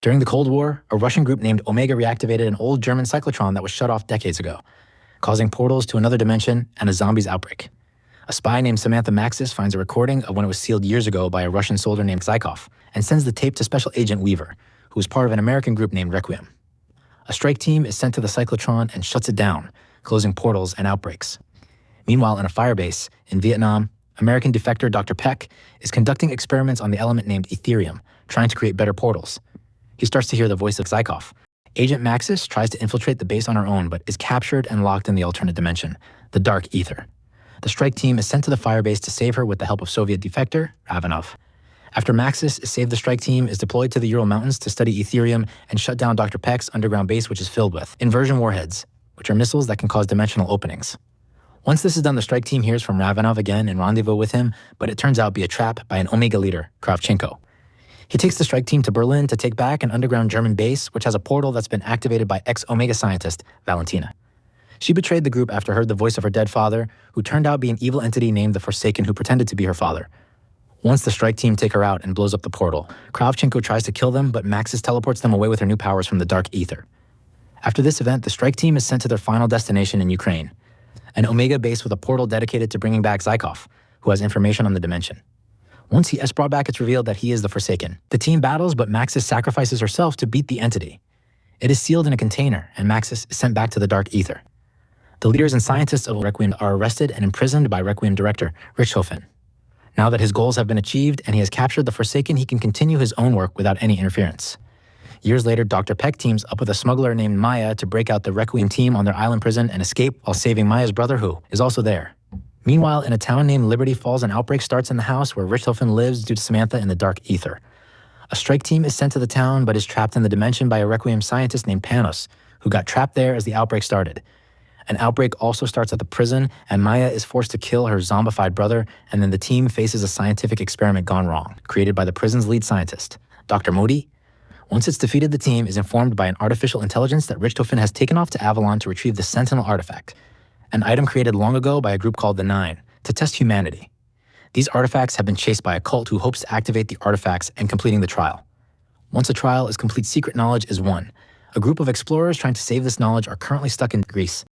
During the Cold War, a Russian group named Omega reactivated an old German cyclotron that was shut off decades ago, causing portals to another dimension and a zombies outbreak. A spy named Samantha Maxis finds a recording of when it was sealed years ago by a Russian soldier named Zykov and sends the tape to Special Agent Weaver, who is part of an American group named Requiem. A strike team is sent to the cyclotron and shuts it down, closing portals and outbreaks. Meanwhile, in a firebase in Vietnam, American defector Dr. Peck is conducting experiments on the element named Etherium, trying to create better portals. He starts to hear the voice of Zykov. Agent Maxis tries to infiltrate the base on her own, but is captured and locked in the alternate dimension, the Dark Ether. The strike team is sent to the firebase to save her with the help of Soviet defector Ravanov. After Maxis is saved, the strike team is deployed to the Ural Mountains to study Etherium and shut down Dr. Peck's underground base, which is filled with inversion warheads, which are missiles that can cause dimensional openings. Once this is done, the strike team hears from Ravanov again and rendezvous with him, but it turns out to be a trap by an Omega leader, Kravchenko. He takes the strike team to Berlin to take back an underground German base, which has a portal that's been activated by ex-Omega scientist Valentina. She betrayed the group after heard the voice of her dead father, who turned out to be an evil entity named the Forsaken who pretended to be her father. Once the strike team take her out and blows up the portal, Kravchenko tries to kill them, but Maxis teleports them away with her new powers from the Dark Ether. After this event, the strike team is sent to their final destination in Ukraine, an Omega base with a portal dedicated to bringing back Zykov, who has information on the dimension. Once he is brought back, it's revealed that he is the Forsaken. The team battles, but Maxis sacrifices herself to beat the entity. It is sealed in a container, and Maxis is sent back to the Dark Ether. The leaders and scientists of Requiem are arrested and imprisoned by Requiem director Richthofen. Now that his goals have been achieved and he has captured the Forsaken, he can continue his own work without any interference. Years later, Dr. Peck teams up with a smuggler named Maya to break out the Requiem team on their island prison and escape while saving Maya's brother, who is also there. Meanwhile, in a town named Liberty Falls, an outbreak starts in the house where Richthofen lives due to Samantha in the Dark Ether. A strike team is sent to the town but is trapped in the dimension by a Requiem scientist named Panos, who got trapped there as the outbreak started. An outbreak also starts at the prison, and Maya is forced to kill her zombified brother, and then the team faces a scientific experiment gone wrong, created by the prison's lead scientist, Dr. Modi. Once it's defeated, the team is informed by an artificial intelligence that Richthofen has taken off to Avalon to retrieve the Sentinel artifact, an item created long ago by a group called the Nine, to test humanity. These artifacts have been chased by a cult who hopes to activate the artifacts and completing the trial. Once a trial is complete, secret knowledge is won. A group of explorers trying to save this knowledge are currently stuck in Greece.